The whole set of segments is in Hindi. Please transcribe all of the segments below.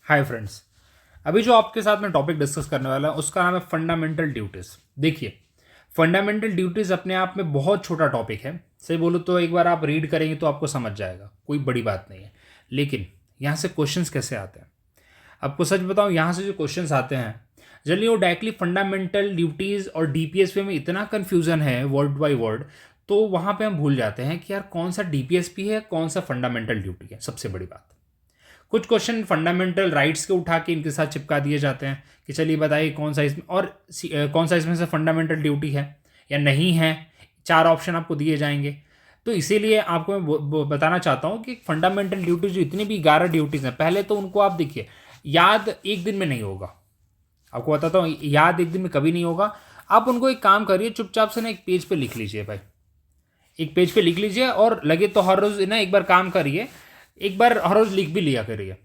Hi friends. अभी जो आपके साथ में टॉपिक डिस्कस करने वाला है उसका नाम है फंडामेंटल ड्यूटीज़। देखिए, फंडामेंटल ड्यूटीज़ अपने आप में बहुत छोटा टॉपिक है। सही बोलो तो एक बार आप रीड करेंगे तो आपको समझ जाएगा, कोई बड़ी बात नहीं है। लेकिन यहाँ से क्वेश्चंस कैसे आते हैं, आपको सच बताऊँ, यहाँ से जो क्वेश्चंस आते हैं जनरली वो डायरेक्टली फंडामेंटल ड्यूटीज़ और डीपीएसपी में इतना कन्फ्यूज़न है वर्ड बाय वर्ड, तो वहाँ पे हम भूल जाते हैं कि यार कौन सा डीपीएसपी है, कौन सा फंडामेंटल ड्यूटी है। सबसे बड़ी बात, कुछ क्वेश्चन फंडामेंटल राइट्स के उठा के इनके साथ चिपका दिए जाते हैं कि चलिए बताइए कौन सा इसमें और कौन सा इसमें से फंडामेंटल ड्यूटी है या नहीं है। चार ऑप्शन आपको दिए जाएंगे। तो इसीलिए आपको मैं बताना चाहता हूँ कि फंडामेंटल ड्यूटीज जो इतनी भी 11 ड्यूटीज़ हैं, पहले तो उनको आप देखिए, याद एक दिन में नहीं होगा। आपको बताता हूँ, याद एक दिन में कभी नहीं होगा। आप उनको एक काम करिए, चुपचाप से ना एक पेज पे लिख लीजिए भाई, एक पेज पे लिख लीजिए और लगे तो हर रोज़ ना एक बार काम करिए, एक बार हर रोज़ लिख भी लिया करिए,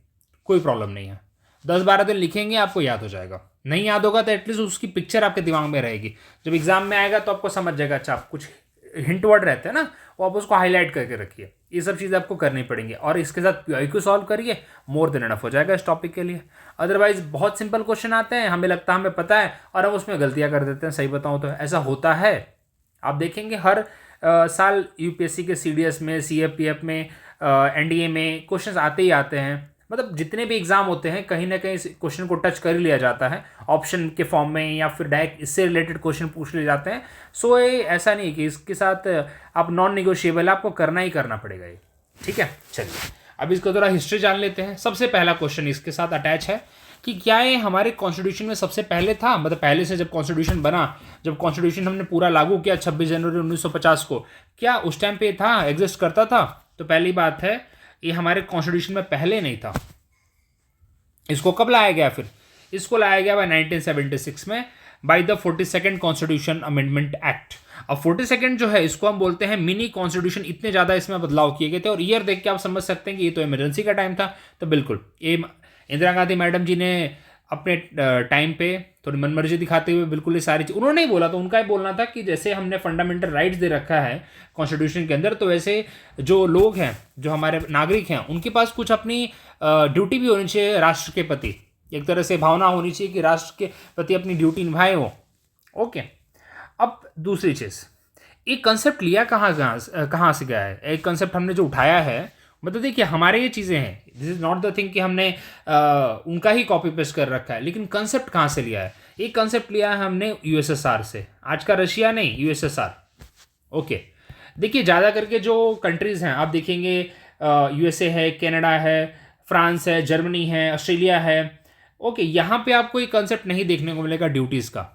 कोई प्रॉब्लम नहीं है। 10-12 दिन लिखेंगे आपको याद हो जाएगा। नहीं याद होगा तो एटलीस्ट उसकी पिक्चर आपके दिमाग में रहेगी। जब एग्जाम में आएगा तो आपको समझ जाएगा, अच्छा आप कुछ हिंट वर्ड रहते हैं ना, वो आप उसको हाईलाइट करके रखिए। ये सब चीज़ें आपको करनी पड़ेंगी और इसके साथ पीआईक्यू सॉल्व करिए, मोर देन एनफ हो जाएगा इस टॉपिक के लिए। अदरवाइज बहुत सिंपल क्वेश्चन आते हैं, हमें लगता है हमें पता है और हम उसमें गलतियाँ कर देते हैं। सही बताऊँ तो ऐसा होता है। आप देखेंगे हर साल यूपीएससी के सीडीएस में, सीएपीएफ में, एनडीए में क्वेश्चंस आते ही आते हैं। मतलब जितने भी एग्जाम होते हैं कहीं ना कहीं इस क्वेश्चन को टच कर ही लिया जाता है ऑप्शन के फॉर्म में, या फिर डायरेक्ट इससे रिलेटेड क्वेश्चन पूछ लिए जाते हैं। सो ये ऐसा नहीं कि इसके साथ आप नॉन निगोशिएबल, आपको करना ही करना पड़ेगा ये। ठीक है, चलिए अब इसको थोड़ा हिस्ट्री जान लेते हैं। सबसे पहला क्वेश्चन इसके साथ अटैच है कि क्या ये हमारे कॉन्स्टिट्यूशन में सबसे पहले था, मतलब पहले से जब कॉन्स्टिट्यूशन बना, जब कॉन्स्टिट्यूशन हमने पूरा लागू किया 26 जनवरी 1950 को, क्या उस टाइम पे था, एग्जिस्ट करता था? तो पहली बात है, ये हमारे कॉन्स्टिट्यूशन में पहले नहीं था। इसको कब लाया गया? फिर इसको लाया गया बाय 1976 में, by the 42nd constitution amendment act. अब 42nd जो है इसको हम बोलते हैं मिनी कॉन्स्टिट्यूशन। इतने ज़्यादा इसमें बदलाव किए गए थे और ईयर देख के आप समझ सकते हैं कि ये तो इमरजेंसी का टाइम था। तो बिल्कुल ये इंदिरा गांधी मैडम जी ने अपने टाइम पे थोड़ी मनमर्जी दिखाते हुए बिल्कुल ये सारी चीज उन्होंने ही बोला। तो उनका ही बोलना था कि जैसे हमने फंडामेंटल राइट्स दे रखा है कॉन्स्टिट्यूशन के अंदर, तो वैसे जो लोग हैं, जो हमारे नागरिक हैं, उनके पास कुछ अपनी ड्यूटी भी होनी चाहिए राष्ट्र के प्रति। एक तरह से भावना होनी चाहिए कि राष्ट्र के प्रति अपनी ड्यूटी निभाए हो। ओके, अब दूसरी चीज़, एक कंसेप्ट लिया कहाँ से गया है? एक कंसेप्ट हमने जो उठाया है, मतलब देखिए हमारे ये चीज़ें हैं, this is not the thing कि हमने उनका ही कॉपी पेस्ट कर रखा है, लेकिन कंसेप्ट कहाँ से लिया है? एक कंसेप्ट लिया है हमने यूएसएसआर से। आज का रशिया नहीं, यूएसएसआर। ओके, देखिए ज़्यादा करके जो कंट्रीज़ हैं आप देखेंगे, यूएसए है, कनाडा है, फ्रांस है, जर्मनी है, ऑस्ट्रेलिया है। ओके, यहाँ पे आपको एक कंसेप्ट नहीं देखने को मिलेगा ड्यूटीज़ का।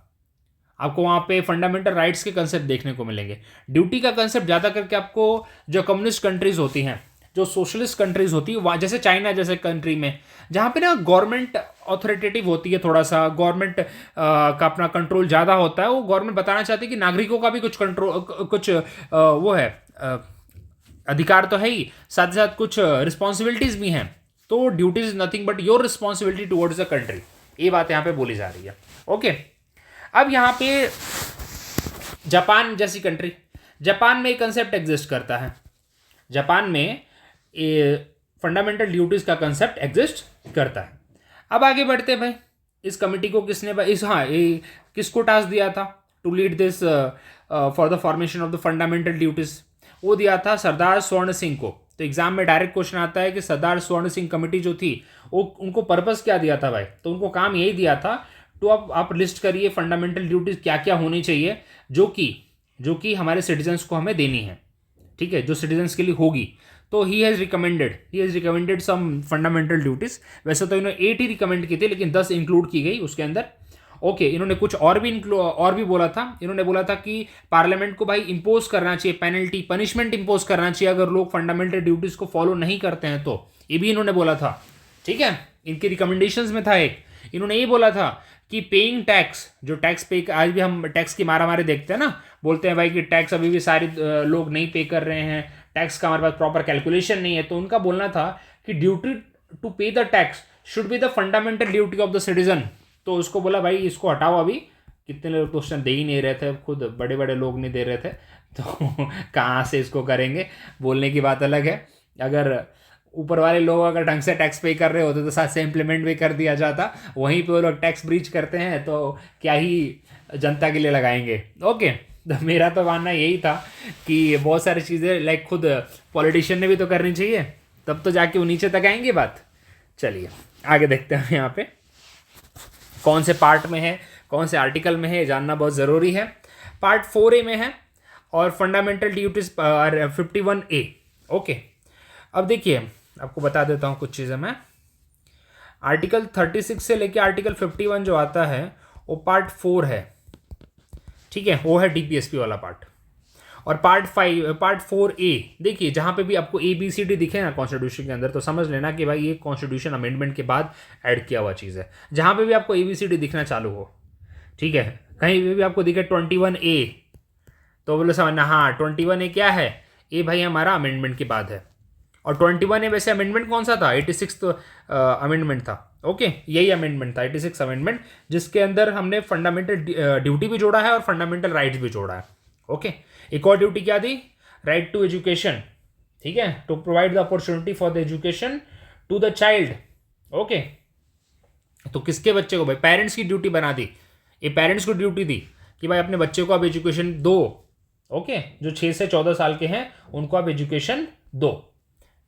आपको वहाँ पे फंडामेंटल राइट्स के कंसेप्ट देखने को मिलेंगे। ड्यूटी का कंसेप्ट ज़्यादा करके आपको जो कम्युनिस्ट कंट्रीज़ होती हैं, जो सोशलिस्ट कंट्रीज़ होती है, वहाँ जैसे चाइना जैसे कंट्री में, जहाँ पे ना गवर्नमेंट ऑथोरिटेटिव होती है, थोड़ा सा गवर्नमेंट का अपना कंट्रोल ज़्यादा होता है। वो गवर्नमेंट बताना चाहती है कि नागरिकों का भी कुछ कंट्रोल, कुछ वो है, अधिकार तो है ही, साथ ही साथ कुछ रिस्पॉन्सिबिलिटीज़ भी हैं। तो duties is nothing but your responsibility towards the country. ये बात यहाँ पे बोली जा रही है। ओके, अब यहाँ पे जापान जैसी कंट्री, जापान में एक कंसेप्ट एग्जिस्ट करता है। जापान में फंडामेंटल ड्यूटीज का कंसेप्ट एग्जिस्ट करता है। अब आगे बढ़ते हैं भाई, इस कमिटी को किसने किसको टास्क दिया था to lead this for the formation of the fundamental duties? वो दिया था सरदार स्वर्ण सिंह को। तो एग्जाम में डायरेक्ट क्वेश्चन आता है कि सरदार स्वर्ण सिंह कमेटी जो थी, वो उनको पर्पस क्या दिया था भाई? तो उनको काम यही दिया था, तो अब आप लिस्ट करिए फंडामेंटल ड्यूटीज क्या क्या होनी चाहिए जो कि हमारे सिटीजन्स को हमें देनी है। ठीक है, जो सिटीजन्स के लिए होगी। तो he has recommended some fundamental duties. वैसे तो इन्होंने 8 ही रिकमेंड की थी, लेकिन 10 इंक्लूड की गई उसके अंदर। ओके, इन्होंने कुछ और भी बोला था। इन्होंने बोला था कि पार्लियामेंट को भाई इंपोज करना चाहिए, पनिशमेंट इंपोज करना चाहिए अगर लोग फंडामेंटल ड्यूटीज को फॉलो नहीं करते हैं तो। ये भी इन्होंने बोला था। ठीक है, इनकी रिकमेंडेशंस में था एक, इन्होंने ये बोला था कि पेइंग टैक्स, जो टैक्स पे, आज भी हम टैक्स की मारामारी देखते हैं ना, बोलते हैं भाई कि टैक्स अभी भी सारे लोग नहीं पे कर रहे हैं, टैक्स का हमारे पास प्रॉपर कैलकुलेशन नहीं है। तो उनका बोलना था कि ड्यूटी टू पे the tax should be the fundamental duty of the citizen. तो उसको बोला भाई इसको हटाओ, अभी कितने लोग क्वेश्चन दे ही नहीं रहे थे, खुद बड़े बड़े लोग नहीं दे रहे थे, तो कहाँ से इसको करेंगे? बोलने की बात अलग है, अगर ऊपर वाले लोग अगर ढंग से टैक्स पे कर रहे होते तो साथ से इम्प्लीमेंट भी कर दिया जाता, वहीं पे वो लोग टैक्स ब्रीच करते हैं तो क्या ही जनता के लिए लगाएंगे। ओके, तो मेरा तो मानना यही था कि बहुत सारी चीज़ें लाइक खुद पॉलिटिशियन ने भी तो करनी चाहिए, तब तो जाके वो नीचे तक आएंगे बात। चलिए आगे देखते हैं यहाँ पे कौन से पार्ट में है, कौन से आर्टिकल में है, ये जानना बहुत ज़रूरी है। पार्ट 4A में है और फंडामेंटल ड्यूटीज 51A। ओके, अब देखिए आपको बता देता हूँ कुछ चीज़ें मैं। आर्टिकल 36 से लेके आर्टिकल 51 जो आता है वो पार्ट 4 है, ठीक है, वो है डीपीएसपी वाला पार्ट। और पार्ट 4A देखिए, जहाँ पे भी आपको ABCD दिखे ना कॉन्स्टिट्यूशन के अंदर, तो समझ लेना कि भाई ये कॉन्स्टिट्यूशन अमेंडमेंट के बाद ऐड किया हुआ चीज़ है। जहाँ पे भी आपको ABCD दिखना चालू हो, ठीक है, कहीं पे भी आपको दिखे 21A, तो बोलो समझना हाँ 21A क्या है, ये भाई हमारा अमेंडमेंट के बाद है। और 21A वैसे अमेंडमेंट कौन सा था, 86 अमेंडमेंट था। ओके, यही अमेंडमेंट था 86 अमेंडमेंट, जिसके अंदर हमने फंडामेंटल ड्यूटी भी जोड़ा है और फंडामेंटल राइट्स भी जोड़ा है। ओके, एक और ड्यूटी क्या दी, राइट टू एजुकेशन, ठीक है, to provide the opportunity for the education to the child. Okay, तो किसके बच्चे को, भाई पेरेंट्स की ड्यूटी बना दी, ये पेरेंट्स को ड्यूटी दी कि भाई अपने बच्चे को आप एजुकेशन दो। ओके, जो 6 से 14 साल के हैं उनको आप एजुकेशन दो,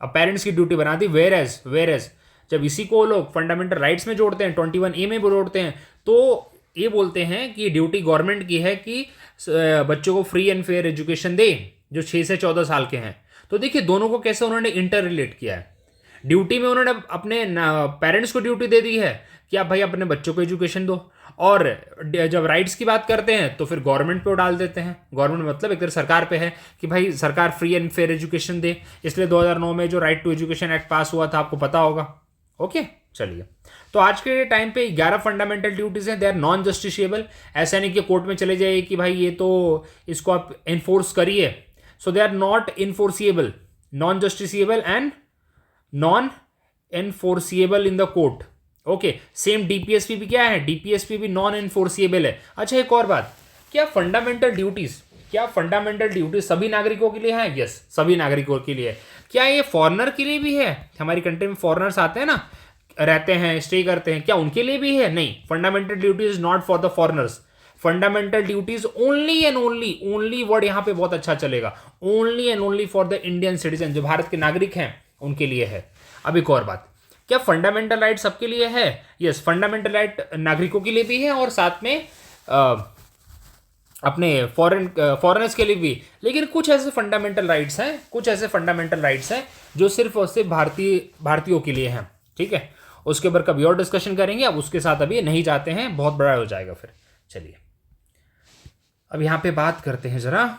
अब पेरेंट्स की ड्यूटी बना दी। वेयर एज जब इसी को लोग फंडामेंटल राइट्स में जोड़ते हैं, 21A में जोड़ते हैं, तो ये बोलते हैं कि ड्यूटी गवर्नमेंट की है कि बच्चों को फ्री एंड फेयर एजुकेशन दे जो 6 से 14 साल के हैं। तो देखिए दोनों को कैसे उन्होंने इंटर रिलेट किया है। ड्यूटी में उन्होंने अपने पेरेंट्स को ड्यूटी दे दी है कि आप भाई अपने बच्चों को एजुकेशन दो, और जब राइट्स की बात करते हैं तो फिर गवर्नमेंट पे डाल देते हैं। गवर्नमेंट मतलब एक तरह सरकार पे है कि भाई सरकार फ्री एंड फेयर एजुकेशन दे, इसलिए 2009 में जो right to education act pass हुआ था आपको पता होगा। ओके, चलिए, तो आज के टाइम पे 11 फंडामेंटल ड्यूटीज हैं, दे आर नॉन जस्टिशिएबल। ऐसा नहीं कि कोर्ट में चले जाइए कि भाई ये तो इसको आप इन्फोर्स करिए, so they are not enforceable, non justiciable and non enforceable in the court. Okay, same DPSP भी क्या है, डीपीएसपी भी नॉन एनफोर्सिएबल है। अच्छा, एक और बात, क्या फंडामेंटल ड्यूटीज सभी नागरिकों के लिए है? यस, सभी नागरिकों के लिए। क्या ये फॉरेनर के लिए भी है? हमारी कंट्री में फॉरेनर्स आते हैं ना, रहते हैं, स्टे करते हैं, क्या उनके लिए भी है? नहीं, fundamental duties is not for the foreigners. Fundamental duties only and only word यहां पे बहुत अच्छा चलेगा, only and only for the Indian citizen, जो भारत के नागरिक हैं उनके लिए है। अब एक और बात, क्या फंडामेंटल राइट सबके लिए है? यस, फंडामेंटल राइट नागरिकों के लिए भी है और साथ में अपने फॉरेनर्स के लिए भी। लेकिन कुछ ऐसे फंडामेंटल राइट्स हैं जो सिर्फ और सिर्फ भारतीयों के लिए हैं, ठीक है। उसके ऊपर कभी और डिस्कशन करेंगे, अब उसके साथ अभी नहीं जाते हैं, बहुत बड़ा हो जाएगा फिर। चलिए अब यहाँ पे बात करते हैं जरा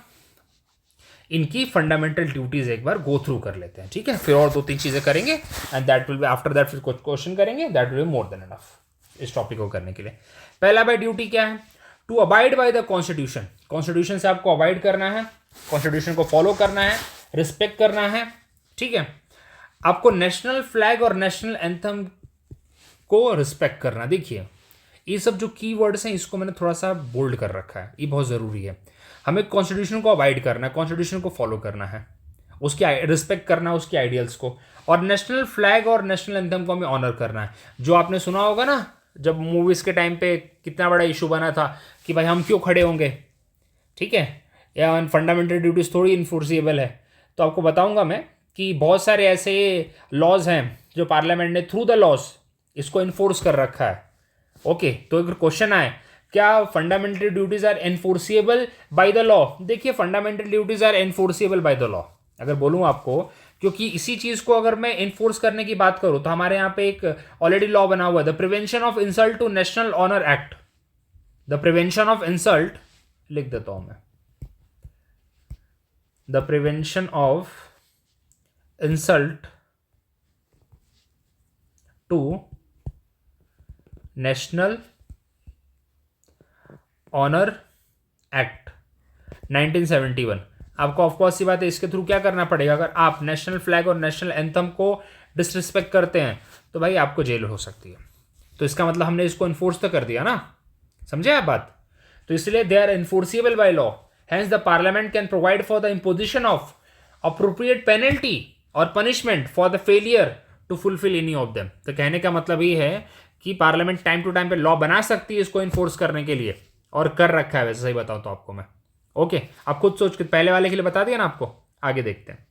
इनकी फंडामेंटल ड्यूटीज, एक बार गो थ्रू कर लेते हैं, ठीक है, फिर और 2-3 चीजें करेंगे and that will be after that, फिर कुछ क्वेश्चन करेंगे, that will be more than enough इस टॉपिक को करने के लिए। पहला भाई ड्यूटी क्या है, to abide by the constitution. Constitution से आपको अबाइड करना है, कॉन्स्टिट्यूशन को फॉलो करना है, रिस्पेक्ट करना है, ठीक है। आपको नेशनल फ्लैग और नेशनल एंथम को रिस्पेक्ट करना। देखिए ये सब जो की वर्ड्स हैं इसको मैंने थोड़ा सा बोल्ड कर रखा है, ये बहुत ज़रूरी है। हमें कॉन्स्टिट्यूशन को अवॉइड करना है, कॉन्स्टिट्यूशन को फॉलो करना है, उसकी रिस्पेक्ट करना है, उसके आइडियल्स को, और नेशनल फ्लैग और नेशनल एंथम को हमें ऑनर करना है। जो आपने सुना होगा ना, जब मूवीज़ के टाइम पे कितना बड़ा इशू बना था कि भाई हम क्यों खड़े होंगे, ठीक है, या फंडामेंटल ड्यूटीज़ थोड़ी इन्फोर्सिएबल है। तो आपको बताऊंगा मैं कि बहुत सारे ऐसे लॉज हैं जो पार्लियामेंट ने थ्रू द लॉज इसको इन्फोर्स कर रखा है। ओके, तो अगर क्वेश्चन आए क्या fundamental duties are enforceable by the law, देखिए fundamental duties are enforceable by the law अगर बोलूँ आपको, क्योंकि इसी चीज़ को अगर मैं इन्फोर्स करने की बात करूँ तो हमारे यहाँ पे एक ऑलरेडी लॉ बना हुआ है, the prevention of insult to national honour act. The prevention of insult लिख देता हूं मैं, the prevention of insult to national honour act 1971। आपको ऑफकोर्स सी बात है, इसके थ्रू क्या करना पड़ेगा, अगर आप नेशनल फ्लैग और नेशनल एंथम को डिसरिस्पेक्ट करते हैं तो भाई आपको जेल हो सकती है। तो इसका मतलब हमने इसको इन्फोर्स तो कर दिया ना, समझे आप बात। तो इसलिए they are enforceable by law, hence the parliament can provide for the imposition of appropriate penalty और punishment for the failure to fulfil any of them. तो कहने का मतलब ये है कि पार्लियामेंट टाइम टू टाइम पे लॉ बना सकती है इसको इन्फोर्स करने के लिए, और कर रखा है वैसे, सही बताऊं तो आपको मैं। ओके, आप खुद सोच के, पहले वाले के लिए बता दिया ना आपको, आगे देखते हैं।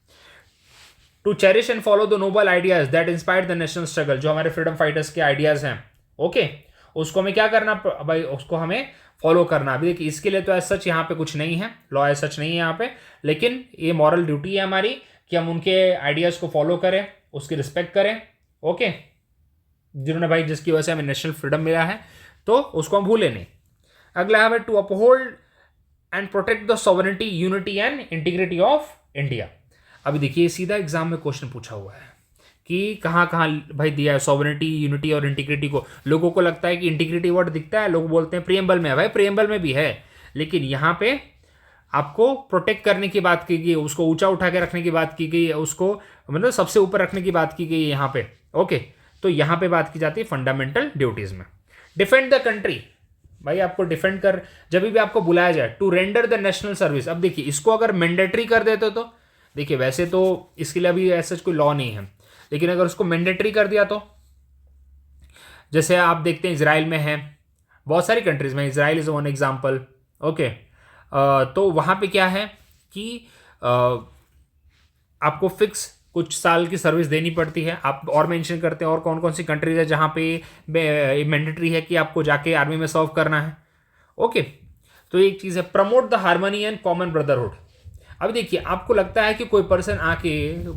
To cherish and follow the noble ideas that inspire the national struggle, जो हमारे फ्रीडम फाइटर्स के आइडियाज हैं, ओके, उसको हमें क्या करना भाई, उसको हमें फॉलो करना। अभी देखिए इसके लिए तो एज सच यहाँ पे कुछ नहीं है, लॉ एज सच नहीं है यहाँ पे, लेकिन ये मॉरल ड्यूटी है हमारी कि हम उनके आइडियाज को फॉलो करें, उसकी रिस्पेक्ट करें, ओके, जिन्होंने भाई, जिसकी वजह से हमें नेशनल फ्रीडम मिला है, तो उसको हम भूलें नहीं। अगला है to uphold and protect the sovereignty, unity and integrity of India. अभी देखिए सीधा एग्जाम में क्वेश्चन पूछा हुआ है कि कहाँ कहाँ भाई दिया है सॉवरेनिटी, यूनिटी और इंटीग्रिटी को। लोगों को लगता है कि इंटीग्रिटी वर्ड दिखता है, लोग बोलते हैं प्रियम्बल में है, भाई प्रियम्बल में भी है, लेकिन यहाँ पे आपको प्रोटेक्ट करने की बात की गई, उसको ऊंचा उठा के रखने की बात की गई है, उसको मतलब सबसे ऊपर रखने की बात की गई है यहाँ पे, ओके। तो यहाँ पे बात की जाती है फंडामेंटल ड्यूटीज में। डिफेंड द कंट्री, भाई आपको डिफेंड कर, जब भी आपको बुलाया जाए, to render the national service. अब देखिए इसको अगर मैंडेटरी कर देते तो, देखिए वैसे तो इसके लिए अभी ऐसा कोई लॉ नहीं है, लेकिन अगर उसको मैंडेटरी कर दिया तो, जैसे आप देखते हैं इजराइल में है, बहुत सारी कंट्रीज में, Israel is one example, okay. तो वहाँ पे क्या है कि आपको फिक्स कुछ साल की सर्विस देनी पड़ती है। आप और मेंशन करते हैं और कौन कौन सी कंट्रीज है जहाँ पे मैंडेटरी है कि आपको जाके आर्मी में सर्व करना है, ओके। तो एक चीज़ है promote the harmony and common brotherhood. अब देखिए आपको लगता है कि कोई पर्सन आके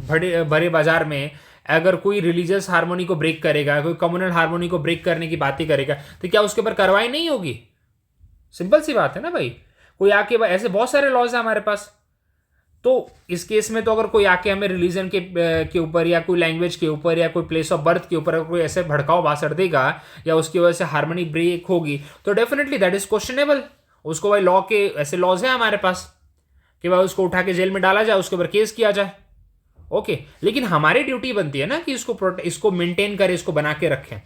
बड़े बड़े बाजार में अगर कोई रिलीजियस हार्मोनी को ब्रेक करेगा, कोई कम्युनल हार्मोनी को ब्रेक करने की बात ही करेगा, तो क्या उसके ऊपर कार्रवाई नहीं होगी? सिंपल सी बात है ना भाई। कोई आके, ऐसे बहुत सारे लॉज है हमारे पास, तो इस केस में तो अगर कोई आके हमें रिलीजन के ऊपर या कोई लैंग्वेज के ऊपर या कोई प्लेस ऑफ बर्थ के ऊपर अगर कोई ऐसे भड़काऊ भाषण देगा या उसकी वजह से हार्मनी ब्रेक होगी, तो डेफिनेटली दैट इज क्वेश्चनेबल। उसको भाई लॉ के ऐसे लॉज हैं हमारे पास कि भाई उसको उठा के जेल में डाला जाए, उसके ऊपर केस किया जाए, ओके। लेकिन हमारी ड्यूटी बनती है ना कि इसको मेंटेन करें, इसको बना के रखें।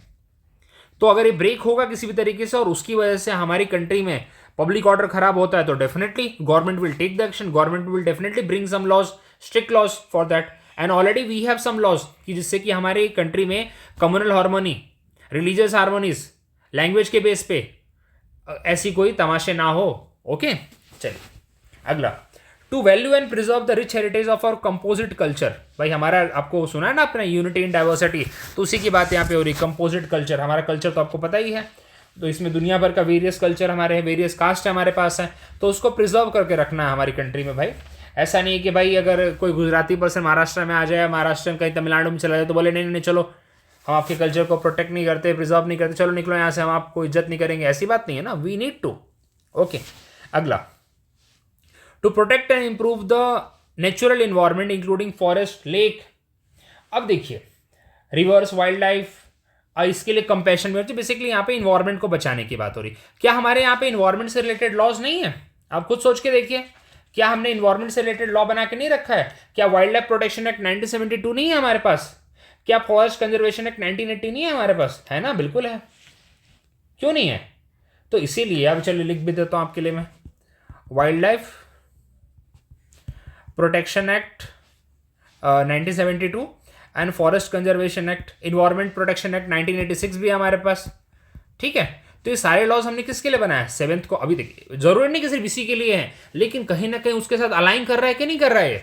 तो अगर ये ब्रेक होगा किसी भी तरीके से और उसकी वजह से हमारी कंट्री में पब्लिक ऑर्डर खराब होता है, तो definitely government will take the action, government will definitely bring some laws, strict laws for that. And already we have some laws कि जिससे कि हमारी कंट्री में communal harmony, religious harmonies, language के बेस पे ऐसी कोई तमाशे ना हो, ओके। चलिए अगला, to value and preserve the rich heritage of our composite culture. भाई हमारा, आपको सुना है ना अपना यूनिटी इन डाइवर्सिटी, तो उसी की बात यहाँ पे हो रही। कंपोजिट कल्चर, हमारा कल्चर तो आपको पता ही है, तो इसमें दुनिया भर का वेरियस कल्चर हमारे हैं, वेरियस कास्ट हमारे पास है, तो उसको प्रिजर्व करके रखना है हमारी कंट्री में भाई। ऐसा नहीं है कि भाई अगर कोई गुजराती पर्सन महाराष्ट्र में आ जाए, महाराष्ट्र कहीं तमिलनाडु में चला जाए, तो बोले नहीं नहीं चलो हम आपके कल्चर को प्रोटेक्ट नहीं करते, प्रिजर्व नहीं करते, चलो निकलो यहाँ से, हम आपको इज्जत नहीं करेंगे, ऐसी बात नहीं है ना। We need to, okay. अगला, to protect and improve the natural environment including forest, lake. अब देखिए रिवर्स, वाइल्ड लाइफ, इसके लिए कंपैशन में, बेसिकली यहाँ पे इन्वायरमेंट को बचाने की बात हो रही। क्या हमारे यहाँ पे इन्वायरमेंट से रिलेटेड लॉज नहीं है? आप खुद सोच के देखिए, क्या हमने इन्वायरमेंट से रिलेटेड लॉ बना के नहीं रखा है? क्या वाइल्ड लाइफ प्रोटेक्शन एक्ट 1972 नहीं है हमारे पास? क्या फॉरेस्ट कंजर्वेशन एक्ट 1980 नहीं है हमारे पास? है ना, बिल्कुल है, क्यों नहीं है? तो इसीलिए अब चलिए लिख भी देता हूँ आपके लिए मैं, wild life protection act 1972 and forest conservation act, environment protection act 1986 भी है हमारे पास, ठीक है। तो ये सारे लॉज हमने किसके लिए बनाया? 7th को। अभी देखिए जरूरी नहीं कि सिर्फ इसी के लिए है, लेकिन कहीं ना कहीं उसके साथ अलाइन कर रहा है कि नहीं कर रहा है?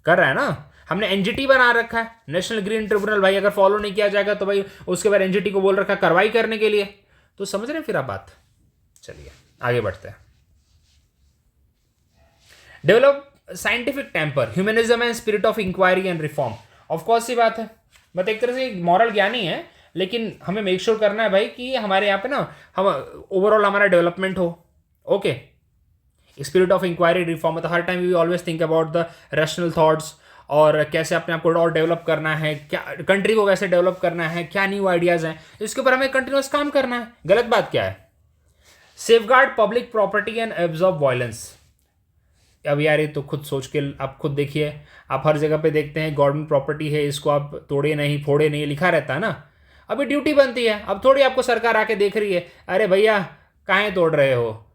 कर रहा है ना। हमने एनजीटी बना रखा है, नेशनल ग्रीन ट्रिब्यूनल, भाई अगर फॉलो नहीं किया जाएगा तो भाई उसके बाद एनजीटी को बोल रखा है कार्रवाई करने के लिए। तो समझ रहे हैं फिर आप बात। चलिए आगे बढ़ते हैं। Develop scientific temper, humanism and spirit of inquiry and reform. Of course सी बात है, बट एक तरह से मॉरल ज्ञानी है, लेकिन हमें मेक श्योर करना है भाई कि हमारे यहाँ पे ना हम ओवरऑल हमारा डेवलपमेंट हो, okay. Spirit of inquiry reform, मतलब हर time we always think about the rational thoughts और कैसे अपने आप को और डेवलप करना है, क्या कंट्री को कैसे डेवलप करना है, क्या न्यू आइडियाज़ हैं, इसके ऊपर हमें कंटिन्यूस काम करना है। गलत बात क्या है? Safeguard public property and absorb violence. अब यार ये तो खुद सोच के आप खुद देखिए, आप हर जगह पे देखते हैं गवर्नमेंट प्रॉपर्टी है, इसको आप तोड़े नहीं, फोड़े नहीं, लिखा रहता है ना। अभी ड्यूटी बनती है, अब थोड़ी आपको सरकार आके देख रही है, अरे भैया काहे तोड़ रहे हो,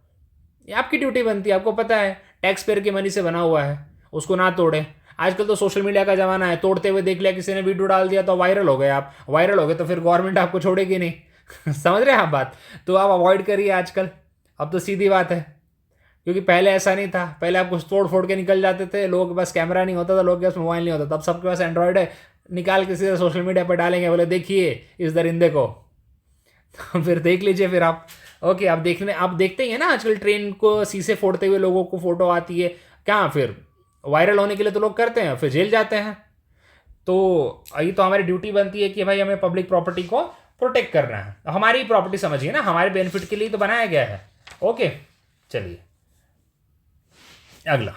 ये आपकी ड्यूटी बनती है, आपको पता है टैक्स पेयर की मनी से बना हुआ है, उसको ना तोड़े। आजकल तो सोशल मीडिया का ज़माना है, तोड़ते हुए देख लिया किसी ने, वीडियो डाल दिया तो वायरल हो गए आप, वायरल हो गए तो फिर गवर्नमेंट आपको छोड़ेगी नहीं समझ रहे हैं आप बात। तो आप अवॉइड करिए आजकल, अब तो सीधी बात है, क्योंकि पहले ऐसा नहीं था, पहले आप कुछ तोड़ फोड़ के निकल जाते थे, लोगों के पास कैमरा नहीं होता था, लोगों के पास मोबाइल नहीं होता था, अब सबके पास एंड्रॉयड है, निकाल के सीधे सोशल मीडिया पर डालेंगे, बोले देखिए इस दरिंदे को तो फिर देख लीजिए फिर आप। ओके, आप देखते ही हैं ना आजकल ट्रेन को शीशे फोड़ते हुए लोगों को फोटो आती है, क्या फिर वायरल होने के लिए तो लोग करते हैं, फिर जेल जाते हैं। तो ये तो हमारी ड्यूटी बनती है कि भाई हमें पब्लिक प्रॉपर्टी को प्रोटेक्ट करना है, हमारी प्रॉपर्टी समझिए ना, हमारे बेनिफिट के लिए तो बनाया गया है। ओके, चलिए अगला।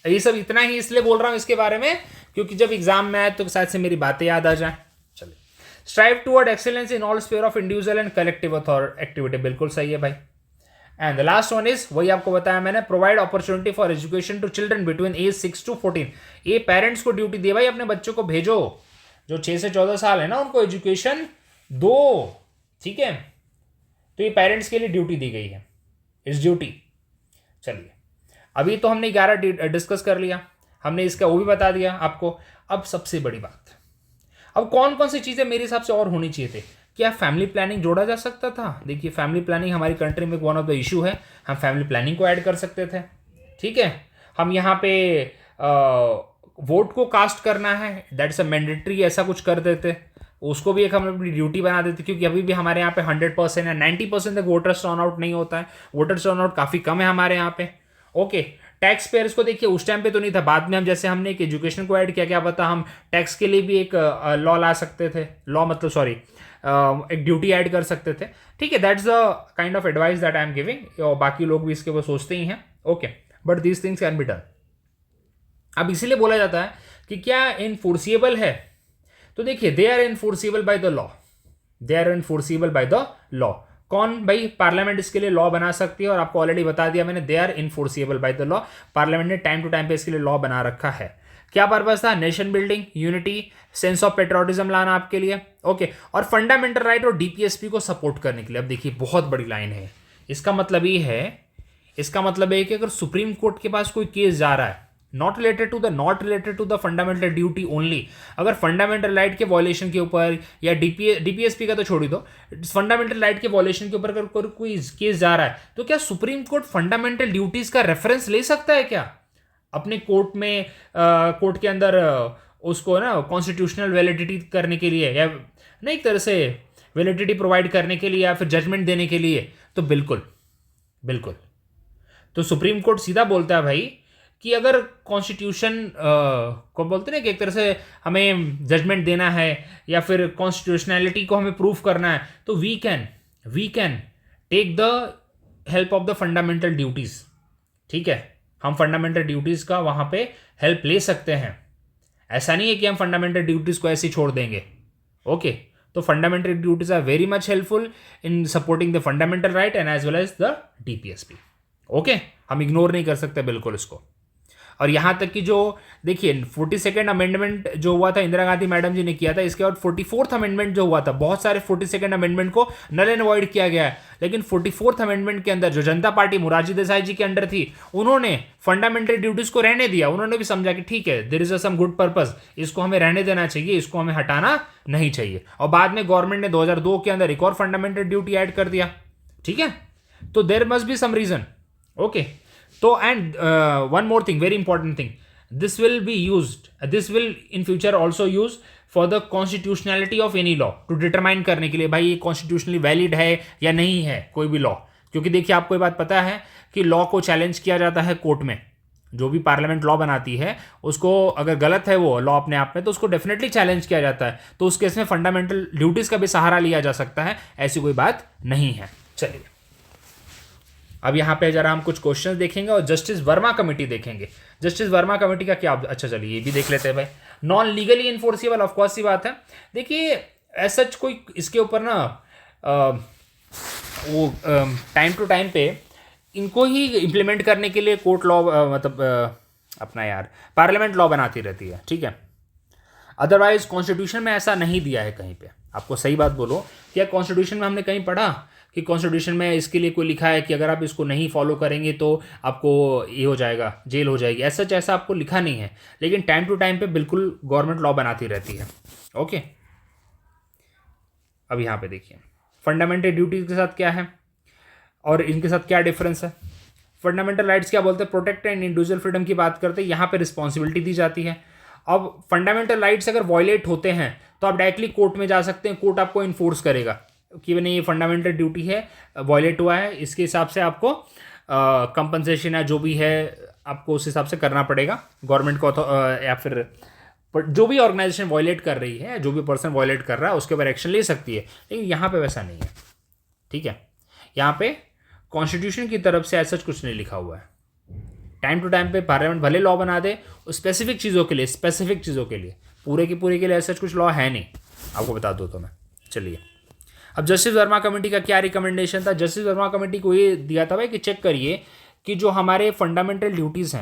ये सब इतना ही इसलिए बोल रहा हूँ इसके बारे में क्योंकि जब एग्जाम में आए तो शायद से मेरी बातें याद आ जाए। चलिए, strive toward excellence in all sphere of individual and collective activity, बिल्कुल सही है भाई। And the last one is, वही आपको बताया मैंने, provide opportunity for education to children between age 6 to 14। ये पेरेंट्स को ड्यूटी दिए भाई, अपने बच्चों को भेजो जो 6 से 14 साल है ना, उनको एजुकेशन दो, ठीक है। तो ये पेरेंट्स के लिए ड्यूटी दी गई है, इट्स ड्यूटी। चलिए, अभी तो हमने 11 डिस्कस कर लिया, हमने इसका वो भी बता दिया आपको। अब सबसे बड़ी बात, अब कौन कौन सी चीज़ें मेरे हिसाब से और होनी चाहिए थे। क्या फैमिली प्लानिंग जोड़ा जा सकता था? देखिए, फैमिली प्लानिंग हमारी कंट्री में वन ऑफ द इशू है, हम फैमिली प्लानिंग को ऐड कर सकते थे, ठीक है। हम यहाँ पे वोट को कास्ट करना है, दैट्स अ मैंडेटरी, ऐसा कुछ कर देते, उसको भी एक हम अपनी ड्यूटी बना देते, क्योंकि अभी भी हमारे यहाँ पे 100% या 90% तक वोटर्स टर्नआउट नहीं होता है, वोटर्स टर्नआउट काफ़ी कम है हमारे यहाँ पे। ओके, टैक्स पेयर्स को देखिए, उस टाइम पे तो नहीं था, बाद में हम जैसे हमने एक एजुकेशन को ऐड किया, क्या पता हम टैक्स के लिए भी एक लॉ ला सकते थे, लॉ मतलब सॉरी एक ड्यूटी ऐड कर सकते थे, ठीक है। That's the kind of advice that I am giving, और बाकी लोग भी इसके ऊपर सोचते ही हैं। Okay, but these things can be done. अब इसीलिए बोला जाता है कि क्या इनफोर्सिएबल है, तो देखिए they are enforceable by the law, they are enforceable by the law. कौन भाई? पार्लियामेंट इसके लिए लॉ बना सकती है, और आपको ऑलरेडी बता दिया मैंने, they are enforceable by the law. Parliament ने टाइम टू टाइम पे इसके लिए लॉ बना रखा है। क्या पर्पस था? Nation building, unity, sense of patriotism लाना आपके लिए, ओके, और फंडामेंटल राइट और डीपीएसपी को सपोर्ट करने के लिए। अब देखिए, बहुत बड़ी लाइन है, इसका मतलब ये है, इसका मतलब है कि अगर सुप्रीम कोर्ट के पास कोई केस जा रहा है, not related to the fundamental duty only, अगर फंडामेंटल राइट के वॉयलेशन के ऊपर, या डीपीएसपी का तो छोड़ ही दो, फंडामेंटल राइट के वॉयलेशन के ऊपर अगर कोई केस जा रहा है, तो क्या सुप्रीम कोर्ट फंडामेंटल ड्यूटीज का रेफरेंस ले सकता है क्या अपने कोर्ट में, कोर्ट के अंदर उसको ना कॉन्स्टिट्यूशनल वैलिडिटी करने के लिए, या नहीं एक तरह से वैलिडिटी प्रोवाइड करने के लिए, या फिर जजमेंट देने के लिए? तो बिल्कुल बिल्कुल। तो सुप्रीम कोर्ट सीधा बोलता है भाई कि अगर कॉन्स्टिट्यूशन को बोलते ना कि एक तरह से हमें जजमेंट देना है, या फिर कॉन्स्टिट्यूशनैलिटी को हमें प्रूफ करना है, तो we can take the help of the fundamental duties, ठीक है। हम फंडामेंटल ड्यूटीज का वहां पे हेल्प ले सकते हैं, ऐसा नहीं है कि हम फंडामेंटल ड्यूटीज को ऐसे ही छोड़ देंगे। ओके, तो fundamental duties are very much helpful in supporting the fundamental right and as well as the DPSP. Okay, हम इग्नोर नहीं कर सकते बिल्कुल इसको। और यहाँ तक कि जो देखिए 42nd अमेंडमेंट जो हुआ था, इंदिरा गांधी मैडम जी ने किया था, इसके बाद 44th अमेंडमेंट जो हुआ था, बहुत सारे 42nd अमेंडमेंट को नल एंड वॉइड किया गया है, लेकिन 44th अमेंडमेंट के अंदर जो जनता पार्टी मोरारजी देसाई जी के अंडर थी, उन्होंने फंडामेंटल ड्यूटीज को रहने दिया। उन्होंने भी समझा कि ठीक है, there is some good purpose, इसको हमें रहने देना चाहिए, इसको हमें हटाना नहीं चाहिए। और बाद में गवर्नमेंट ने 2002 के अंदर एक और फंडामेंटल ड्यूटी ऐड कर दिया, ठीक है। तो there must be some reason. Okay, तो and one more thing, very important thing, this will in future also use for the constitutionality of any law, to determine करने के लिए भाई ये constitutionally valid है या नहीं है कोई भी लॉ। क्योंकि देखिए, आपको ये बात पता है कि लॉ को चैलेंज किया जाता है कोर्ट में, जो भी पार्लियामेंट लॉ बनाती है उसको अगर गलत है वो लॉ अपने आप में, तो उसको डेफिनेटली चैलेंज किया जाता है। तो उस केस में फंडामेंटल ड्यूटीज का भी सहारा लिया जा सकता है, ऐसी कोई बात नहीं है। चलिए, अब यहाँ पे जरा हम कुछ क्वेश्चंस देखेंगे और जस्टिस वर्मा कमेटी देखेंगे। जस्टिस वर्मा कमेटी का क्या, अच्छा चलिए ये भी देख लेते हैं भाई। Non legally enforceable, of course सी बात है। देखिए, ऐसा कोई इसके ऊपर ना वो टाइम टू टाइम पे इनको ही इम्प्लीमेंट करने के लिए कोर्ट लॉ मतलब अपना यार पार्लियामेंट लॉ बनाती रहती है, ठीक है। अदरवाइज कॉन्स्टिट्यूशन में ऐसा नहीं दिया है कहीं पे। आपको सही बात बोलो, क्या कॉन्स्टिट्यूशन में हमने कहीं पढ़ा कि कॉन्स्टिट्यूशन में इसके लिए कोई लिखा है कि अगर आप इसको नहीं फॉलो करेंगे तो आपको ये हो जाएगा, जेल हो जाएगी, ऐसा आपको लिखा नहीं है। लेकिन टाइम टू टाइम पे बिल्कुल गवर्नमेंट लॉ बनाती रहती है। ओके, अब यहाँ पे देखिए फंडामेंटल ड्यूटीज के साथ क्या है और इनके साथ क्या डिफरेंस है। फंडामेंटल राइट्स क्या बोलते हैं, प्रोटेक्ट एंड इंडिविजुअल फ्रीडम की बात करते हैं, यहाँ पे रिस्पॉन्सिबिलिटी दी जाती है। अब फंडामेंटल राइट्स अगर वॉयलेट होते हैं तो आप डायरेक्टली कोर्ट में जा सकते हैं, कोर्ट आपको इन्फोर्स करेगा कि नहीं ये फंडामेंटल ड्यूटी है, वॉयलेट हुआ है, इसके हिसाब से आपको कंपनसेशन या जो भी है आपको उस हिसाब से करना पड़ेगा गवर्नमेंट को, या फिर जो भी ऑर्गेनाइजेशन वॉयलेट कर रही है, जो भी पर्सन वॉयलेट कर रहा है उसके ऊपर एक्शन ले सकती है। लेकिन यहाँ पे वैसा नहीं है, ठीक है। यहाँ पे कॉन्स्टिट्यूशन की तरफ से ऐसा कुछ नहीं लिखा हुआ है। टाइम टू टाइम पे पार्लियामेंट भले लॉ बना दे स्पेसिफिक चीज़ों के लिए, पूरे के लिए ऐसा कुछ लॉ है नहीं, आपको बता दो तो मैं। चलिए, अब जस्टिस वर्मा कमेटी का क्या रिकमेंडेशन था। जस्टिस वर्मा कमेटी को ये दिया था भाई कि चेक करिए कि जो हमारे फंडामेंटल ड्यूटीज़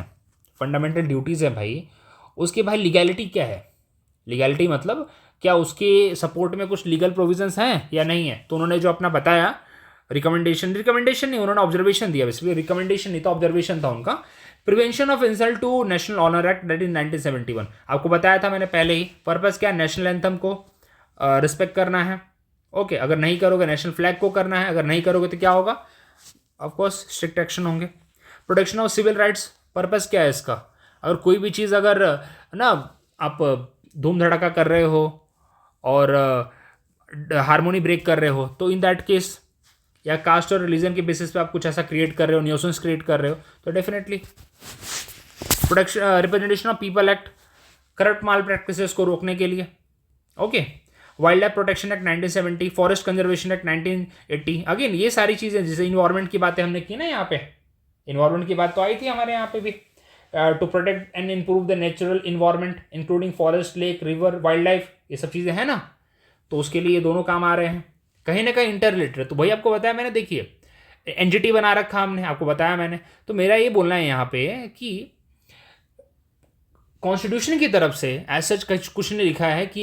हैं भाई, उसकी भाई लीगैलिटी क्या है। लीगैलिटी मतलब क्या उसके सपोर्ट में कुछ लीगल प्रोविजंस हैं या नहीं है। तो उन्होंने जो अपना बताया रिकमेंडेशन नहीं, उन्होंने ऑब्जर्वेशन दिया, बेसिकली रिकमेंडेशन नहीं था, ऑब्जर्वेशन था उनका। Prevention of insult to national honour act that is 1971, आपको बताया था मैंने पहले ही। पर्पस क्या, नेशनल एंथम को रिस्पेक्ट करना है। ओके, अगर नहीं करोगे नेशनल फ्लैग को करना है, अगर नहीं करोगे तो क्या होगा, ऑफकोर्स स्ट्रिक्ट एक्शन होंगे। Protection of civil rights, purpose क्या है इसका, अगर कोई भी चीज़ अगर ना आप धूम धड़ाका कर रहे हो और हारमोनी ब्रेक कर रहे हो तो इन दैट केस, या कास्ट और रिलीजन के बेसिस पे आप कुछ ऐसा क्रिएट कर रहे हो, न्यूसेंस क्रिएट कर रहे हो, तो definitely. Protection representation of people act, corrupt mall practices को रोकने के लिए। Okay, wild life protection act 1970, forest conservation act 1980। Again ये सारी चीज़ें, जैसे इन्वायरमेंट की बातें हमने की ना, यहाँ पे इन्वायरमेंट की बात तो आई थी हमारे यहाँ पे भी। To protect and improve the natural environment including forest, lake, river, wildlife, ये सब चीज़ें हैं ना, तो उसके लिए ये दोनों काम आ रहे हैं, कहीं ना कहीं इंटर रिलेटेड। तो भाई आपको बताया मैंने, देखिए एनजीटी बना रखा हमने, आपको बताया मैंने। तो मेरा ये बोलना है यहाँ पे कि कॉन्स्टिट्यूशन की तरफ से ऐसा कुछ नहीं लिखा है कि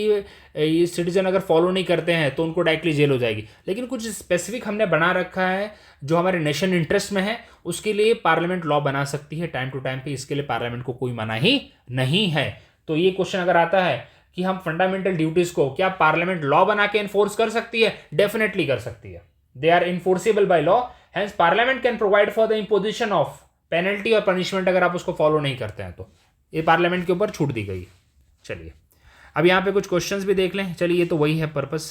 ये सिटीजन अगर फॉलो नहीं करते हैं तो उनको डायरेक्टली जेल हो जाएगी। लेकिन कुछ स्पेसिफिक हमने बना रखा है जो हमारे नेशन इंटरेस्ट में है, उसके लिए पार्लियामेंट लॉ बना सकती है टाइम टू टाइम पे, इसके लिए पार्लियामेंट को कोई मना ही नहीं है। तो ये क्वेश्चन अगर आता है कि हम फंडामेंटल ड्यूटीज को क्या पार्लियामेंट लॉ बना के इन्फोर्स कर सकती है, डेफिनेटली कर सकती है। They are enforceable by law, hence parliament can provide for the imposition of penalty और पनिशमेंट अगर आप उसको फॉलो नहीं करते हैं तो। ये पार्लियामेंट के ऊपर छूट दी गई। चलिए, अब यहाँ पे कुछ क्वेश्चंस भी देख लें। चलिए, ये तो वही है पर्पस,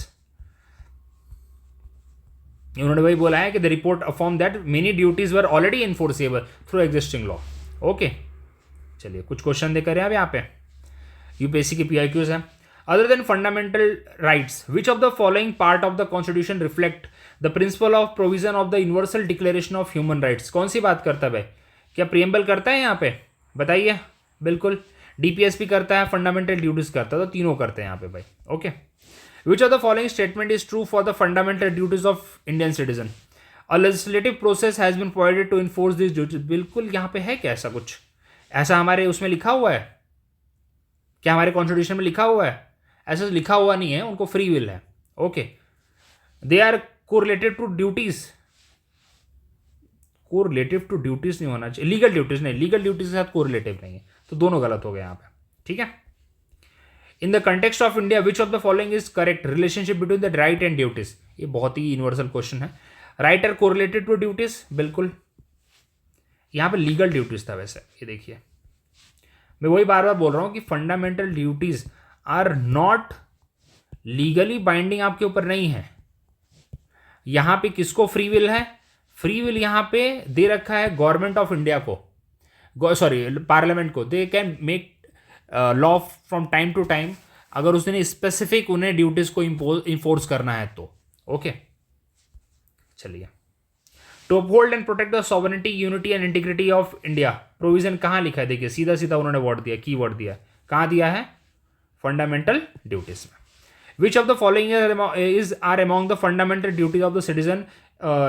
उन्होंने वही बोला है कि the report affirm that many duties were already enforceable through existing law. Okay, चलिए कुछ क्वेश्चन देकर अब यहाँ पे यूपीएससी के पीआईक्यूज हैं। Other than fundamental rights, which of the following part of the constitution reflect the principle of provision of the universal declaration of human rights. कौन सी बात करता है भाई, क्या प्रियम्बल करता है यहाँ पे, बताइए। बिल्कुल, डीपीएस भी करता है, फंडामेंटल ड्यूटीज करता है, तो तीनों करते हैं यहाँ पे भाई। Okay, which of the following statement is true for the fundamental duties of Indian citizen, a legislative process has been provided to enforce this duties. बिल्कुल, यहाँ पे है क्या ऐसा कुछ, ऐसा हमारे उसमें लिखा हुआ है क्या, हमारे कॉन्स्टिट्यूशन में लिखा हुआ है? ऐसा लिखा हुआ नहीं है, उनको फ्री विल है। Okay, they are correlated to duties, correlative to duties नहीं होना चाहिए, लीगल ड्यूटीज नहीं, लीगल ड्यूटीज के साथ कोरिलेटिव नहीं है, तो दोनों गलत हो गए यहाँ पे, ठीक है। In the context of India which of the following is correct, relationship between the right and duties. ये बहुत ही यूनिवर्सल क्वेश्चन है। Right are correlated to duties, बिल्कुल, यहाँ पे लीगल ड्यूटीज था वैसे। ये देखिए, मैं वही बार बार बोल रहा हूँ कि fundamental duties are not legally binding, आपके ऊपर नहीं है। यहाँ पे किसको फ्री विल है, फ्री विल यहाँ पे दे रखा है गवर्नमेंट ऑफ इंडिया को, सॉरी पार्लियामेंट को। They can make law from time to time, अगर उसने स्पेसिफिक उन्हें ड्यूटीज को इन्फोर्स करना है तो। ओके, चलिए, to uphold and protect the sovereignty, unity and integrity of India, provision कहाँ लिखा है, देखिए सीधा सीधा उन्होंने वर्ड दिया, की वर्ड दिया, कहाँ दिया है, फंडामेंटल ड्यूटीज में। Which of the following is are among the fundamental duties of the citizen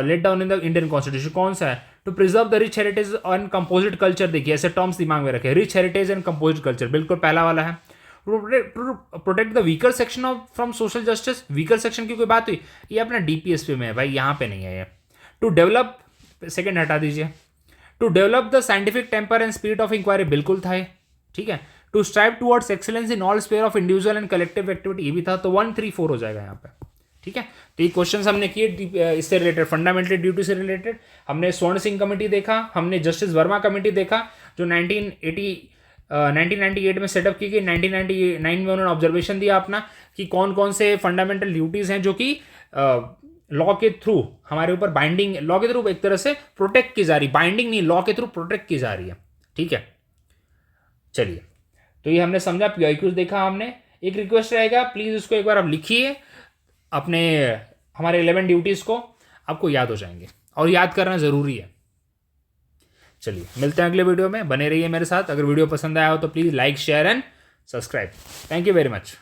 let down in the Indian constitution, कौन सा है? To preserve the rich heritage and composite culture, देखिए ऐसे टर्म्स दिमाग में रखे, rich heritage and composite culture, बिल्कुल पहला वाला है। To protect the weaker section of from social justice, weaker section की कोई बात हुई, ये अपना डीपीएसपी में है भाई, यहाँ पे नहीं है ये। टू डेवलप, सेकेंड हटा दीजिए, to develop the scientific temper and spirit of inquiry बिल्कुल था ये, ठीक है। To strive towards excellence in all sphere of individual and collective activity, ये भी था, तो 1, 3, 4 हो जाएगा यहाँ पे, ठीक है। तो ये क्वेश्चन हमने किए इससे रिलेटेड, फंडामेंटल ड्यूटी से रिलेटेड। हमने स्वर्ण सिंह कमेटी देखा, हमने जस्टिस वर्मा कमेटी देखा जो 1998 में सेटअप की गई। 1999 में उन्होंने ऑब्जर्वेशन दिया अपना कि कौन कौन से फंडामेंटल ड्यूटीज़ हैं जो कि लॉ के थ्रू हमारे ऊपर बाइंडिंग, लॉ के थ्रू एक तरह से प्रोटेक्ट की जा रही, बाइंडिंग नहीं, लॉ के थ्रू प्रोटेक्ट की जा रही है, ठीक है। चलिए, तो ये हमने समझा, पीआईक्यूज देखा हमने। एक रिक्वेस्ट रहेगा, प्लीज़ इसको एक बार आप लिखिए अपने, हमारे 11 ड्यूटीज़ को, आपको याद हो जाएंगे, और याद करना ज़रूरी है। चलिए, मिलते हैं अगले वीडियो में, बने रहिए मेरे साथ। अगर वीडियो पसंद आया हो तो please like, share and subscribe. Thank you very much.